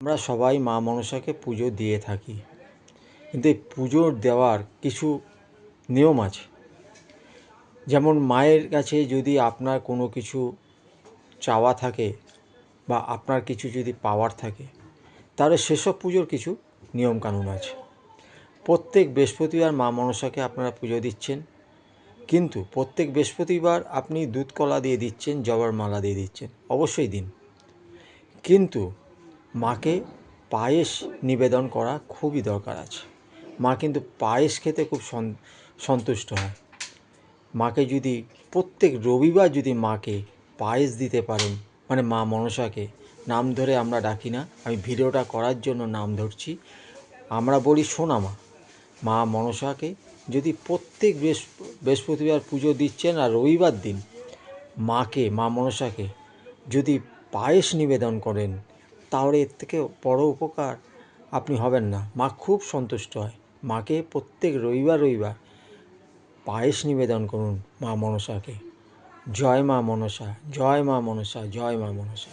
আমরা সবাই মা মনসাকে পুজো দিয়ে থাকি, কিন্তু এই পুজো দেওয়ার কিছু নিয়ম আছে। যেমন মায়ের কাছে যদি আপনার কোনো কিছু চাওয়া থাকে বা আপনার কিছু যদি পাওয়ার থাকে, তাহলে সেসব পুজোর কিছু নিয়মকানুন আছে। প্রত্যেক বৃহস্পতিবার মা মনসাকে আপনারা পুজো দিচ্ছেন, কিন্তু প্রত্যেক বৃহস্পতিবার আপনি দুধ কলা দিয়ে দিচ্ছেন, জবার মালা দিয়ে দিচ্ছেন, অবশ্যই দিন। কিন্তু মাকে পায়েস নিবেদন করা খুবই দরকার আছে। মা কিন্তু পায়েস খেতে খুব সন্তুষ্ট হয়। মাকে যদি প্রত্যেক রবিবার যদি মাকে পায়েস দিতে পারেন, মানে মা মনসাকে নাম ধরে আমরা ডাকি না, আমি ভিডিওটা করার জন্য নাম ধরছি, আমরা বলি সোনা মা। মা মনসাকে যদি প্রত্যেক বৃহস্পতিবার পুজো দিচ্ছেন আর রবিবার দিন মাকে, মা মনসাকে যদি পায়েস নিবেদন করেন, তাহলে এর থেকে বড় উপকার আপনি হবেন না। মা খুব সন্তুষ্ট হয়। মাকে প্রত্যেক রবিবার পায়েস নিবেদন করুন মা মনসাকে। জয় মা মনসা, জয় মা মনসা, জয় মা মনসা।